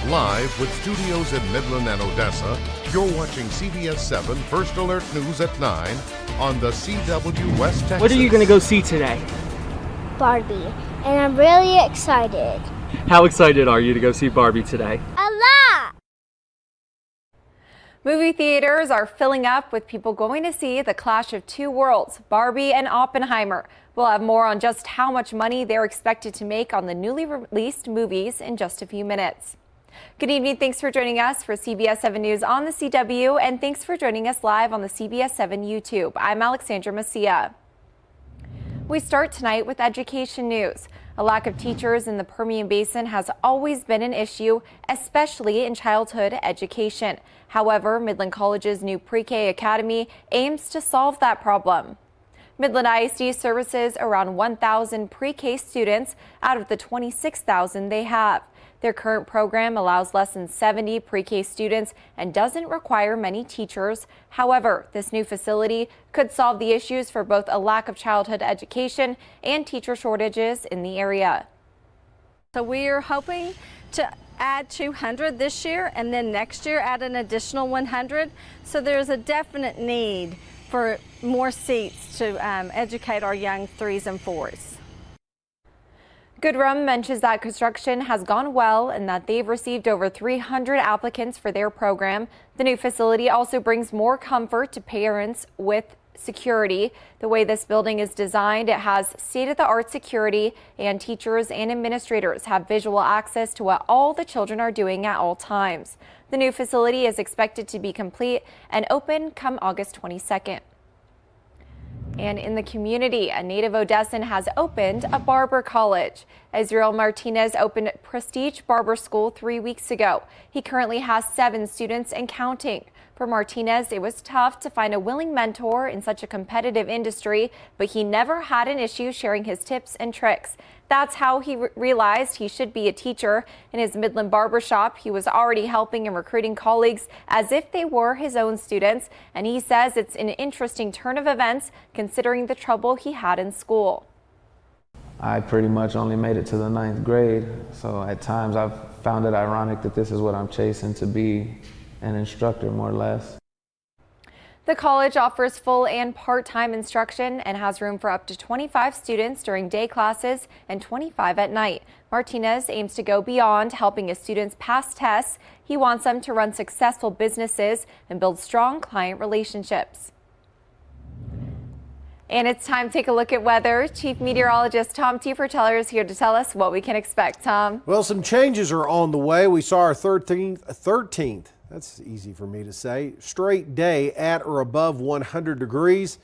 Live with studios in Midland and Odessa, you're watching CBS7 First Alert News at 9 on the CW West Texas. What are you going to go see today? Barbie, and I'm really excited. How excited are you to go see Barbie today? A lot! Movie theaters are filling up with people going to see the clash of two worlds, Barbie and Oppenheimer. We'll have more on just how much money they're expected to make on the newly released movies in just a few minutes. Good evening. Thanks for joining us for CBS7 News on the CW, and thanks for joining us live on the CBS7 YouTube. I'm Alexandra Macia. We start tonight with education news. A lack of teachers in the Permian Basin has always been an issue, especially in childhood education. However, Midland College's new pre-K academy aims to solve that problem. Midland ISD services around 1,000 pre-K students out of the 26,000 they have. Their current program allows less than 70 pre-K students and doesn't require many teachers. However, this new facility could solve the issues for both a lack of childhood education and teacher shortages in the area. So we are hoping to add 200 this year, and then next year add an additional 100. So there's a definite need for more seats to educate our young 3s and 4s. Goodrum mentions that construction has gone well and that they've received over 300 applicants for their program. The new facility also brings more comfort to parents with security. The way this building is designed, it has state-of-the-art security, and teachers and administrators have visual access to what all the children are doing at all times. The new facility is expected to be complete and open come August 22nd. And in the community, a native Odessan has opened a barber college. Israel Martinez opened Prestige Barber School 3 weeks ago. He currently has 7 students and counting. For Martinez, it was tough to find a willing mentor in such a competitive industry, but he never had an issue sharing his tips and tricks. That's how he realized he should be a teacher. In his Midland barbershop, he was already helping and recruiting colleagues as if they were his own students. And he says it's an interesting turn of events considering the trouble he had in school. I pretty much only made it to the 9th grade. So at times I've found it ironic that this is what I'm chasing, to be an instructor, more or less. The college offers full and part-time instruction and has room for up to 25 students during day classes and 25 at night. Martinez aims to go beyond helping his students pass tests. He wants them to run successful businesses and build strong client relationships. And it's time to take a look at weather. Chief Meteorologist Tom Teefer is here to tell us what we can expect. Tom? Well, some changes are on the way. We saw our 13th. That's easy for me to say. Straight day at or above 100 degrees.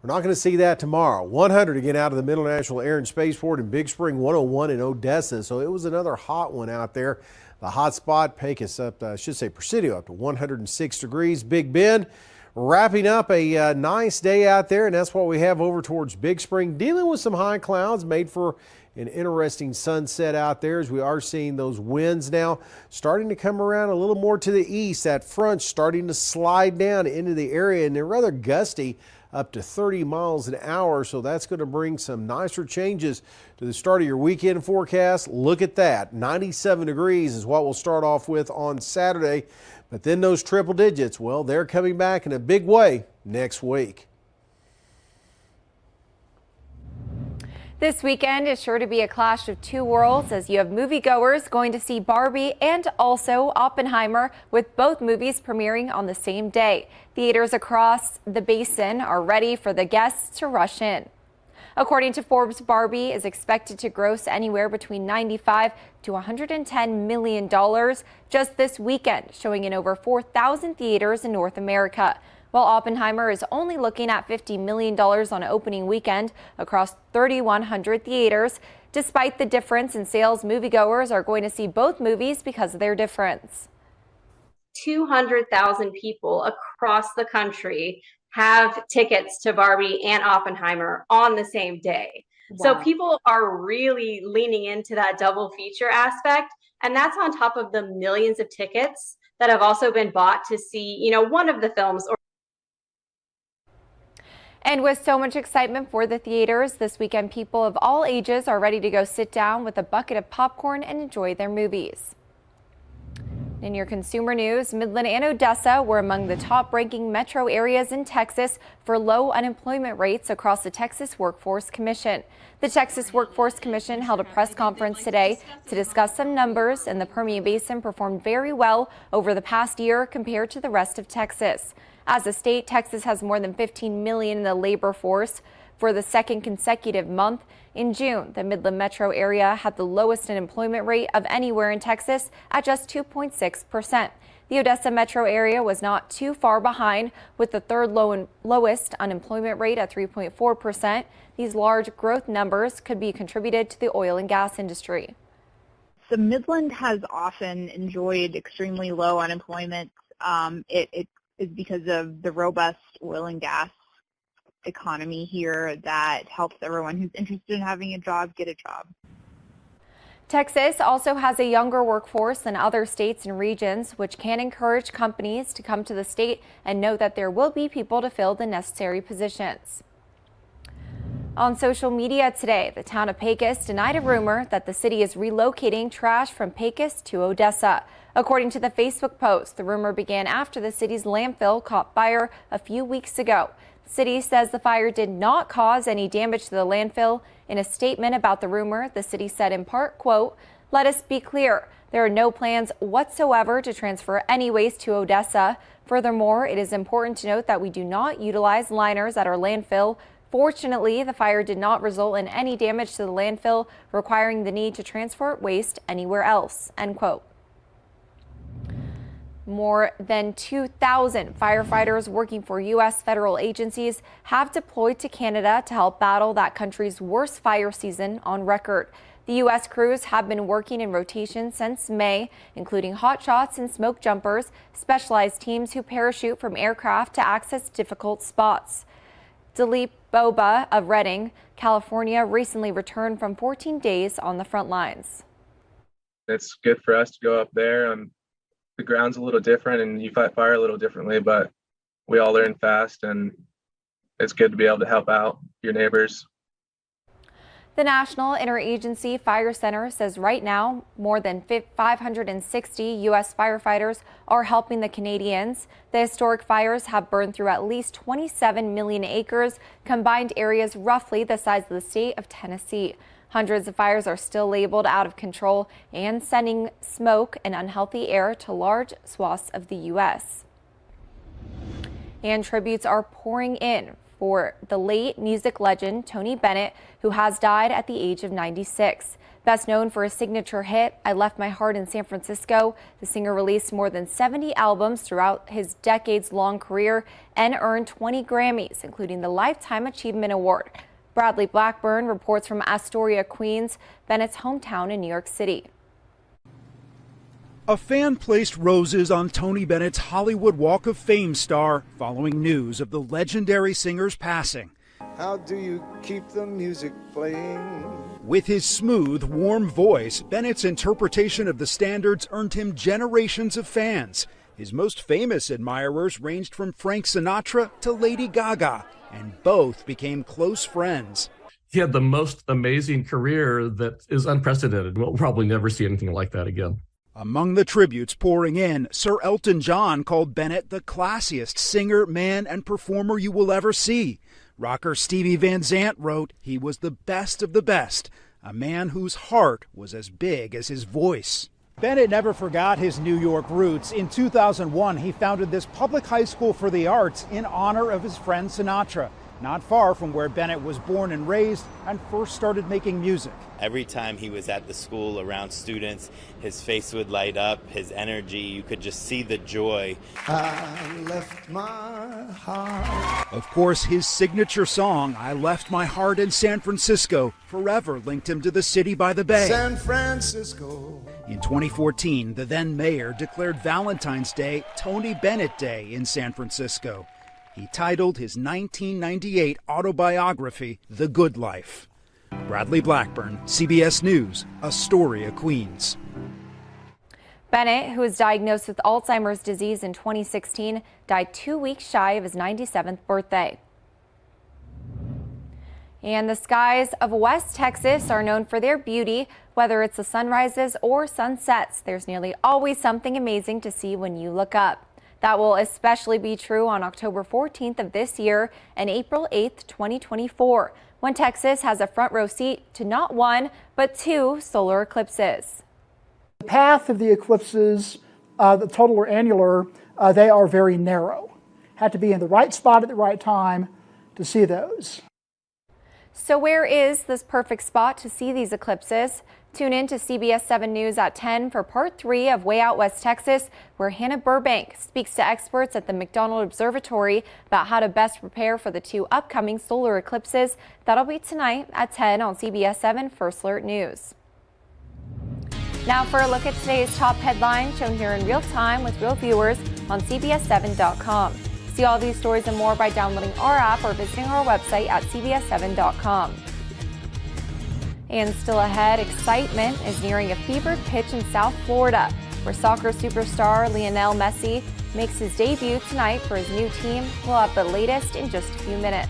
We're not going to see that tomorrow. 100 again out of the Middle National Air and Spaceport in Big Spring, 101 in Odessa. So it was another hot one out there. The hot spot, Pecos up, Presidio up to 106 degrees. Big Bend wrapping up a nice day out there, and that's what we have over towards Big Spring. Dealing with some high clouds, made for an interesting sunset out there as we are seeing those winds now starting to come around a little more to the east. That front starting to slide down into the area, and they're rather gusty, up to 30 miles an hour. So that's going to bring some nicer changes to the start of your weekend forecast. Look at that. 97 degrees is what we'll start off with on Saturday. But then those triple digits, well, they're coming back in a big way next week. This weekend is sure to be a clash of two worlds as you have moviegoers going to see Barbie and also Oppenheimer, with both movies premiering on the same day. Theaters across the Basin are ready for the guests to rush in. According to Forbes, Barbie is expected to gross anywhere between $95 to $110 million just this weekend, showing in over 4,000 theaters in North America. While Oppenheimer is only looking at $50 million on opening weekend across 3,100 theaters. Despite the difference in sales, moviegoers are going to see both movies because of their difference. 200,000 people across the country have tickets to Barbie and Oppenheimer on the same day. Wow. So people are really leaning into that double feature aspect. And that's on top of the millions of tickets that have also been bought to see, one of the films. And with so much excitement for the theaters this weekend, people of all ages are ready to go sit down with a bucket of popcorn and enjoy their movies. In your consumer news, Midland and Odessa were among the top-ranking metro areas in Texas for low unemployment rates across the Texas Workforce Commission. The Texas Workforce Commission held a press conference today to discuss some numbers, and the Permian Basin performed very well over the past year compared to the rest of Texas. As a state, Texas has more than 15 million in the labor force for the second consecutive month. In June, the Midland metro area had the lowest unemployment rate of anywhere in Texas at just 2.6%. The Odessa metro area was not too far behind, with the third lowest unemployment rate at 3.4%. These large growth numbers could be contributed to the oil and gas industry. The Midland has often enjoyed extremely low unemployment. It is because of the robust oil and gas economy here that helps everyone who's interested in having a job get a job. Texas also has a younger workforce than other states and regions, which can encourage companies to come to the state and know that there will be people to fill the necessary positions. On social media today, the town of Pecos denied a rumor that the city is relocating trash from Pecos to Odessa. According to the Facebook post, the rumor began after the city's landfill caught fire a few weeks ago. The city says the fire did not cause any damage to the landfill. In a statement about the rumor, the city said in part, quote, "Let us be clear. There are no plans whatsoever to transfer any waste to Odessa. Furthermore, it is important to note that we do not utilize liners at our landfill. Fortunately, the fire did not result in any damage to the landfill, requiring the need to transport waste anywhere else," end quote. More than 2,000 firefighters working for U.S. federal agencies have deployed to Canada to help battle that country's worst fire season on record. The U.S. crews have been working in rotation since May, including hotshots and smoke jumpers, specialized teams who parachute from aircraft to access difficult spots. Dilip Boba of Redding, California, recently returned from 14 days on the front lines. It's good for us to go up there. The ground's a little different and you fight fire a little differently, but we all learn fast, and it's good to be able to help out your neighbors. The National Interagency Fire Center says right now more than 560 U.S. firefighters are helping the Canadians. The historic fires have burned through at least 27 million acres, combined areas roughly the size of the state of Tennessee. Hundreds of fires are still labeled out of control and sending smoke and unhealthy air to large swaths of the U.S. And tributes are pouring in for the late music legend Tony Bennett, who has died at the age of 96. Best known for his signature hit, I Left My Heart in San Francisco, the singer released more than 70 albums throughout his decades-long career and earned 20 Grammys, including the Lifetime Achievement Award. Bradley Blackburn reports from Astoria, Queens, Bennett's hometown in New York City. A fan placed roses on Tony Bennett's Hollywood Walk of Fame star following news of the legendary singer's passing. How do you keep the music playing? With his smooth, warm voice, Bennett's interpretation of the standards earned him generations of fans. His most famous admirers ranged from Frank Sinatra to Lady Gaga, and both became close friends. He had the most amazing career that is unprecedented. We'll probably never see anything like that again. Among the tributes pouring in, Sir Elton John called Bennett the classiest singer, man, and performer you will ever see. Rocker Stevie Van Zandt wrote, "He was the best of the best, a man whose heart was as big as his voice." Bennett never forgot his New York roots. In 2001, he founded this public high school for the arts in honor of his friend Sinatra, not far from where Bennett was born and raised and first started making music. Every time he was at the school around students, his face would light up, his energy, you could just see the joy. I left my heart. Of course, his signature song, I Left My Heart in San Francisco, forever linked him to the city by the bay. San Francisco. In 2014, the then mayor declared Valentine's Day Tony Bennett Day in San Francisco. He titled his 1998 autobiography, The Good Life. Bradley Blackburn, CBS News, Astoria, Queens. Bennett, who was diagnosed with Alzheimer's disease in 2016, died 2 weeks shy of his 97th birthday. And the skies of West Texas are known for their beauty. Whether it's the sunrises or sunsets, there's nearly always something amazing to see when you look up. That will especially be true on October 14th of this year and April 8th, 2024, when Texas has a front row seat to not one, but two solar eclipses. The path of the eclipses, the total or annular, they are very narrow. Have to be in the right spot at the right time to see those. So where is this perfect spot to see these eclipses? Tune in to CBS7 News at 10 for part 3 of Way Out West Texas, where Hannah Burbank speaks to experts at the McDonald Observatory about how to best prepare for the 2 upcoming solar eclipses. That'll be tonight at 10 on CBS7 First Alert News. Now for a look at today's top headlines shown here in real time with real viewers on CBS7.com. See all these stories and more by downloading our app or visiting our website at CBS7.com. And still ahead, excitement is nearing a fevered pitch in South Florida, where soccer superstar Lionel Messi makes his debut tonight for his new team. We'll have the latest in just a few minutes.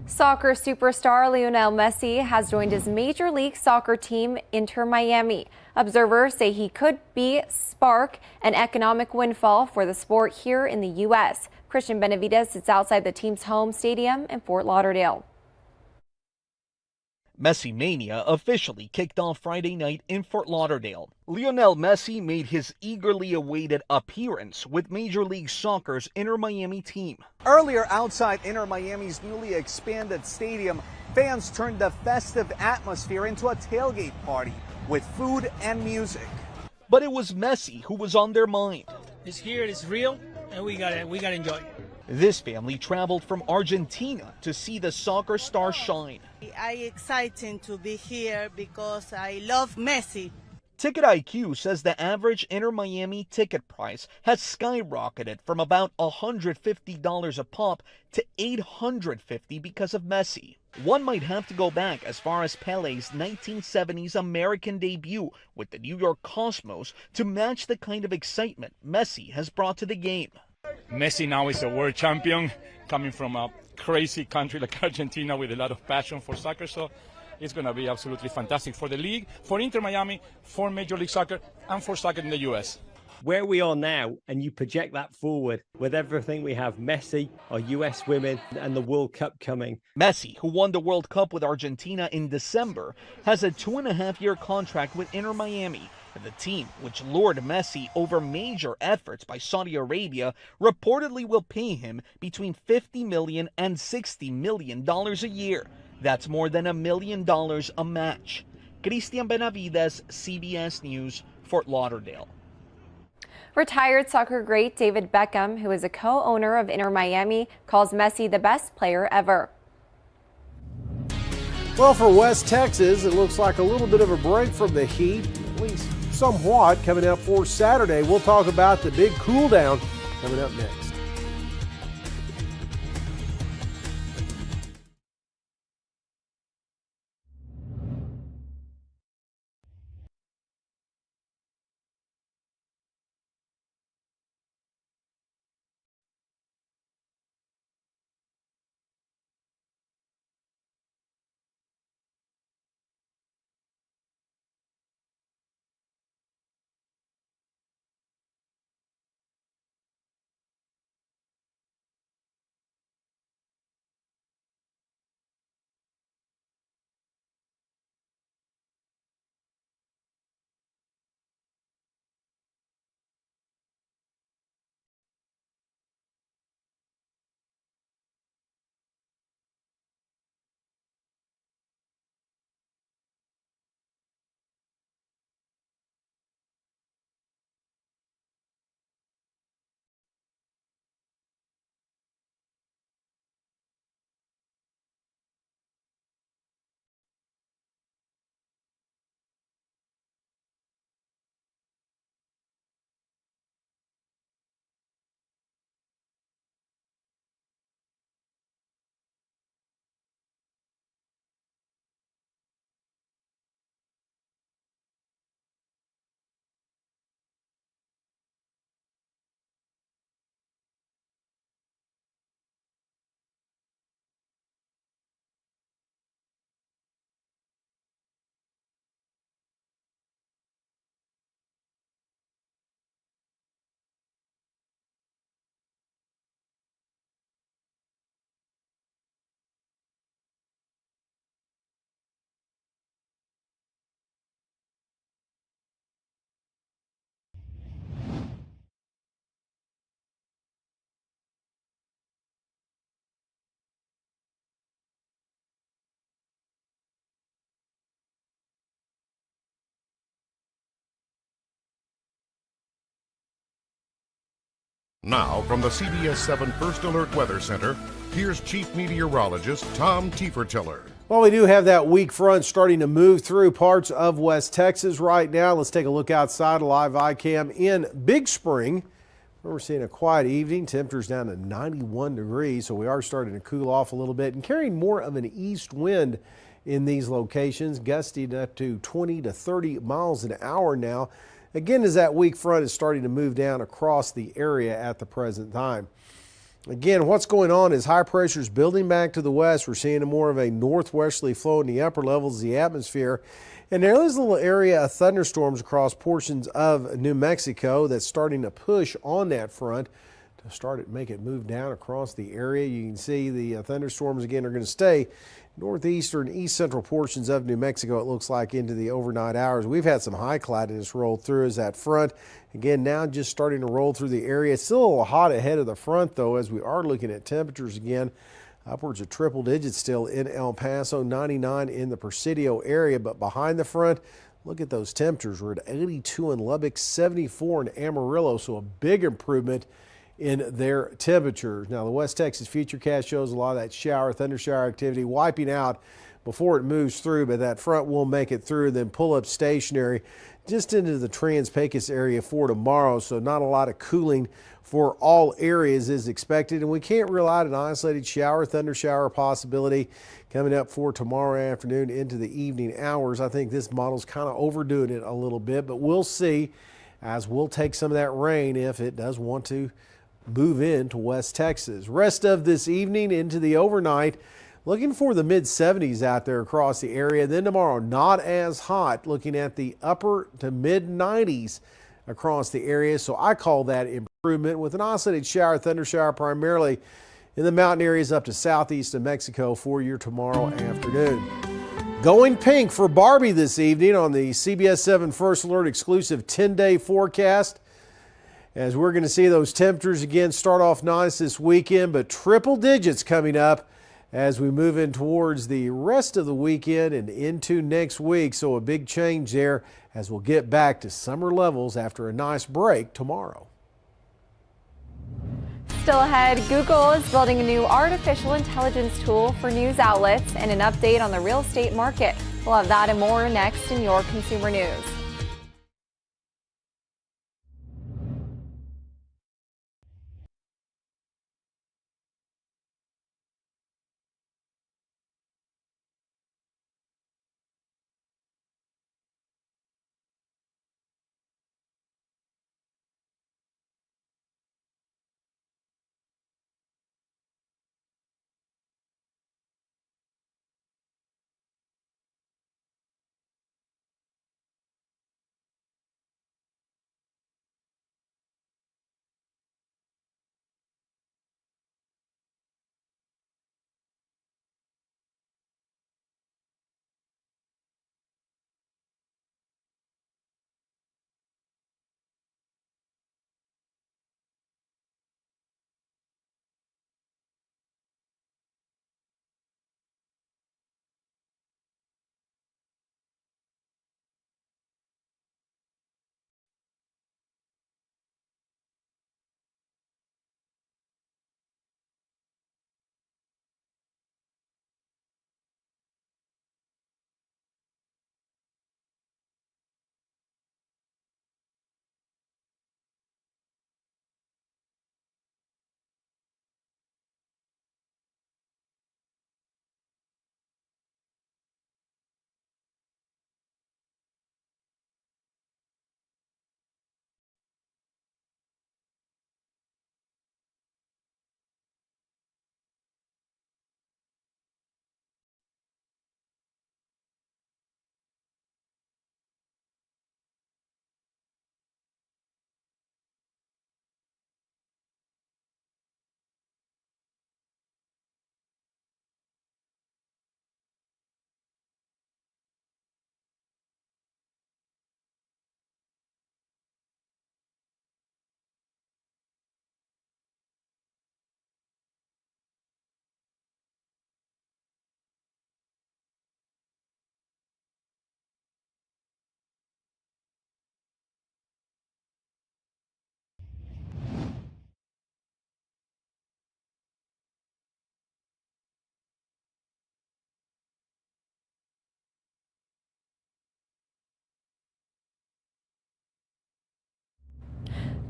Soccer superstar Lionel Messi has joined his Major League Soccer team, Inter Miami. Observers say he could be spark an economic windfall for the sport here in the U.S. Christian Benavides sits outside the team's home stadium in Fort Lauderdale. Messi Mania officially kicked off Friday night in Fort Lauderdale. Lionel Messi made his eagerly awaited appearance with Major League Soccer's Inter Miami team. Earlier outside Inter Miami's newly expanded stadium, fans turned the festive atmosphere into a tailgate party with food and music. But it was Messi who was on their mind. It's here, it's real, and we gotta enjoy it. This family traveled from Argentina to see the soccer star shine. I'm excited to be here because I love Messi. Ticket IQ says the average Inter Miami ticket price has skyrocketed from about $150 a pop to $850 because of Messi. One might have to go back as far as Pele's 1970s American debut with the New York Cosmos to match the kind of excitement Messi has brought to the game. Messi now is a world champion, coming from a crazy country like Argentina with a lot of passion for soccer, so it's going to be absolutely fantastic for the league, for Inter Miami, for Major League Soccer, and for soccer in the U.S. Where we are now, and you project that forward with everything we have, Messi, our U.S. women, and the World Cup coming. Messi, who won the World Cup with Argentina in December, has a 2.5-year contract with Inter Miami, The team, which lured Messi over major efforts by Saudi Arabia, reportedly will pay him between $50 million and $60 million a year. That's more than $1 million a match. Christian Benavides, CBS News, Fort Lauderdale. Retired soccer great David Beckham, who is a co-owner of Inter Miami, calls Messi the best player ever. Well, for West Texas, it looks like a little bit of a break from the heat, at least somewhat, coming up for Saturday. We'll talk about the big cool down coming up next. Now, from the CBS7 First Alert Weather Center, here's Chief Meteorologist Tom Tiefertiller. Well, we do have that weak front starting to move through parts of West Texas right now. Let's take a look outside, a live iCam in Big Spring. We're seeing a quiet evening. Temperatures down to 91 degrees, so we are starting to cool off a little bit and carrying more of an east wind in these locations, gusting up to 20 to 30 miles an hour now. Again, as that weak front is starting to move down across the area at the present time. Again, what's going on is high pressure is building back to the west. We're seeing more of a northwesterly flow in the upper levels of the atmosphere. And there is a little area of thunderstorms across portions of New Mexico that's starting to push on that front to start it, make it move down across the area. You can see the thunderstorms again are going to stay northeastern, east central portions of New Mexico, it looks like, into the overnight hours. We've had some high cloudiness roll through as that front. Again, now just starting to roll through the area. It's still a little hot ahead of the front, though, as we are looking at temperatures again. Upwards of triple digits still in El Paso, 99 in the Presidio area. But behind the front, look at those temperatures. We're at 82 in Lubbock, 74 in Amarillo, so a big improvement in their temperatures. Now, the West Texas Futurecast shows a lot of that thunder shower activity wiping out before it moves through, but that front will make it through, then pull up stationary just into the Trans-Pecos area for tomorrow. So not a lot of cooling for all areas is expected, and we can't rule out an isolated thunder shower possibility coming up for tomorrow afternoon into the evening hours. I think this model's kind of overdoing it a little bit, but we'll see, as we'll take some of that rain if it does want to move into West Texas. Rest of this evening into the overnight, looking for the mid-70s out there across the area. Then tomorrow, not as hot, looking at the upper to mid-90s across the area. So I call that improvement with an isolated thunder shower primarily in the mountain areas up to southeast of Mexico for your tomorrow afternoon. Going pink for Barbie this evening on the CBS7 First Alert exclusive 10-day forecast. As we're going to see those temperatures again start off nice this weekend, but triple digits coming up as we move in towards the rest of the weekend and into next week. So a big change there as we'll get back to summer levels after a nice break tomorrow. Still ahead, Google is building a new artificial intelligence tool for news outlets and an update on the real estate market. We'll have that and more next in your Consumer News.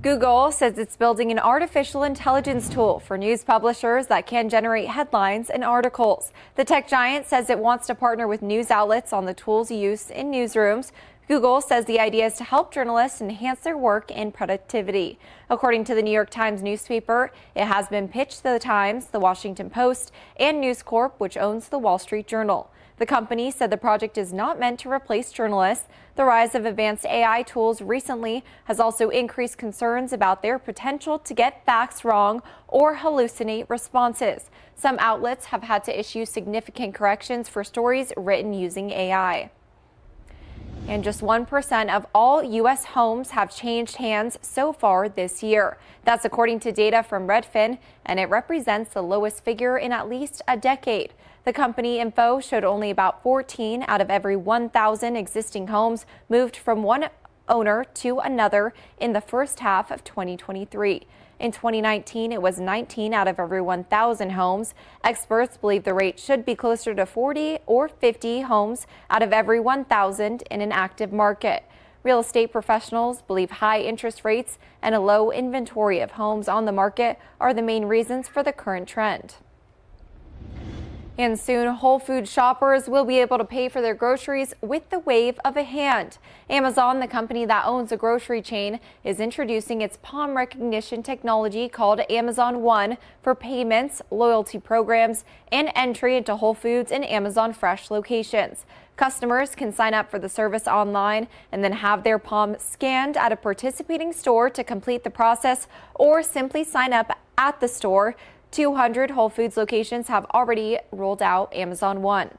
Google says it's building an artificial intelligence tool for news publishers that can generate headlines and articles. The tech giant says it wants to partner with news outlets on the tool's use in newsrooms. Google says the idea is to help journalists enhance their work and productivity. According to the New York Times newspaper, it has been pitched to the Times, the Washington Post, and News Corp, which owns the Wall Street Journal. The company said the project is not meant to replace journalists. The rise of advanced AI tools recently has also increased concerns about their potential to get facts wrong or hallucinate responses. Some outlets have had to issue significant corrections for stories written using AI. And just 1% of all U.S. homes have changed hands so far this year. That's according to data from Redfin, and it represents the lowest figure in at least a decade. The company info showed only about 14 out of every 1,000 existing homes moved from one owner to another in the first half of 2023. In 2019, it was 19 out of every 1,000 homes. Experts believe the rate should be closer to 40 or 50 homes out of every 1,000 in an active market. Real estate professionals believe high interest rates and a low inventory of homes on the market are the main reasons for the current trend. And soon, Whole Foods shoppers will be able to pay for their groceries with the wave of a hand. Amazon, the company that owns the grocery chain, is introducing its palm recognition technology called Amazon One for payments, loyalty programs, and entry into Whole Foods and Amazon Fresh locations. Customers can sign up for the service online and then have their palm scanned at a participating store to complete the process, or simply sign up at the store. 200 Whole Foods locations have already rolled out Amazon One.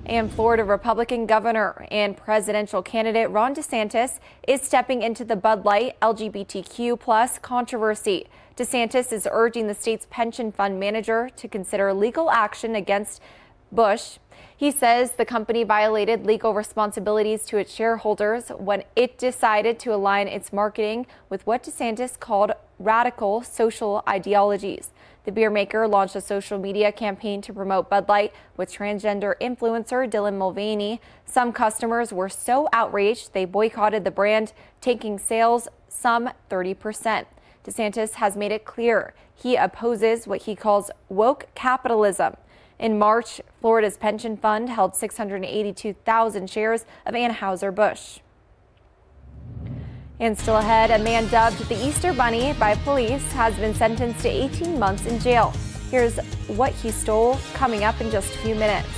And Florida Republican governor and presidential candidate Ron DeSantis is stepping into the Bud Light LGBTQ+ controversy. DeSantis is urging the state's pension fund manager to consider legal action against Bush. He says the company violated legal responsibilities to its shareholders when it decided to align its marketing with what DeSantis called radical social ideologies. The beer maker launched a social media campaign to promote Bud Light with transgender influencer Dylan Mulvaney. Some customers were so outraged they boycotted the brand, taking sales some 30%. DeSantis has made it clear he opposes what he calls woke capitalism. In March, Florida's pension fund held 682,000 shares of Anheuser-Busch. And still ahead, a man dubbed the Easter Bunny by police has been sentenced to 18 months in jail. Here's what he stole coming up in just a few minutes.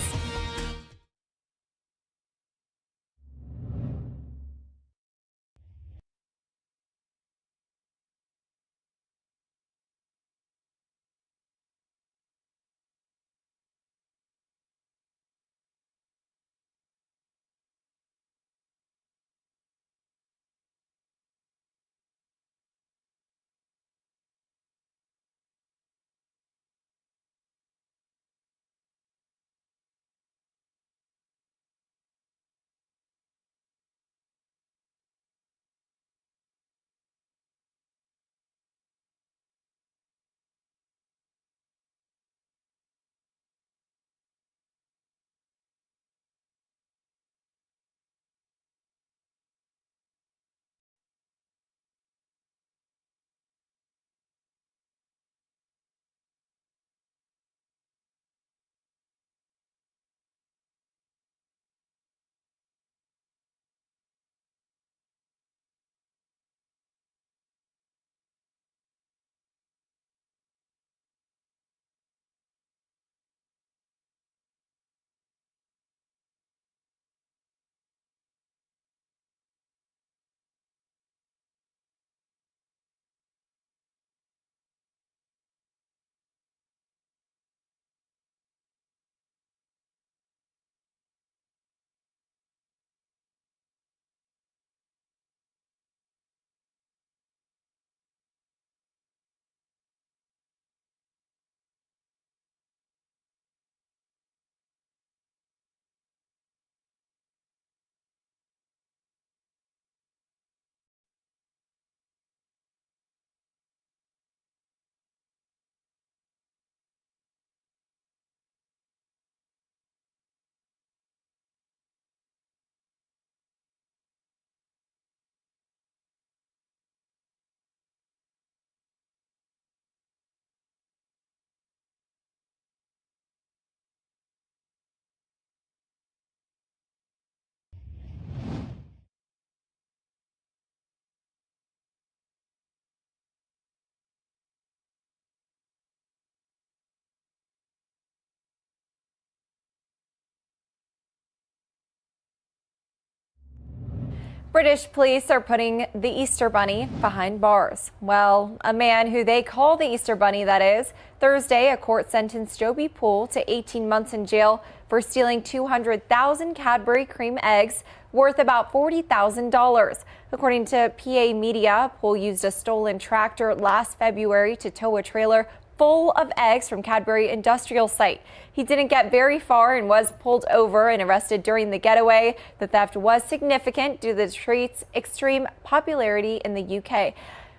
British police are putting the Easter Bunny behind bars. Well, a man who they call the Easter Bunny, that is. Thursday, a court sentenced Joby Poole to 18 months in jail for stealing 200,000 Cadbury cream eggs worth about $40,000. According to PA Media, Poole used a stolen tractor last February to tow a trailer full of eggs from Cadbury industrial site. He didn't get very far and was pulled over and arrested during the getaway. The theft was significant due to the treat's extreme popularity in the UK.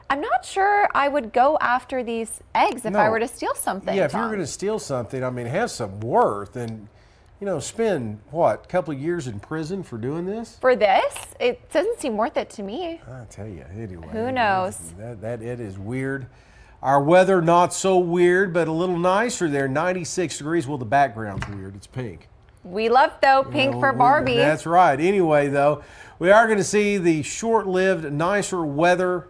I'm not sure I would go after these eggs if I were to steal something. Yeah, if you're going to steal something, I mean, have some worth and, you know, spend, what, a couple of years in prison for doing this? For this? It doesn't seem worth it to me. I tell you, anyway. Who knows? It is weird. Our weather, not so weird, but a little nicer there, 96 degrees. Well, the background's weird. It's pink. We love, though, pink for Barbie. That's right. Anyway, though, we are going to see the short-lived, nicer weather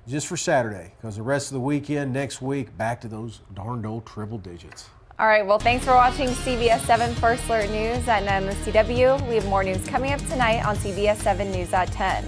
just for Saturday, because the rest of the weekend, next week, back to those darned old triple digits. All right, well, thanks for watching CBS 7 First Alert News at 9 on the CW. We have more news coming up tonight on CBS 7 News at 10.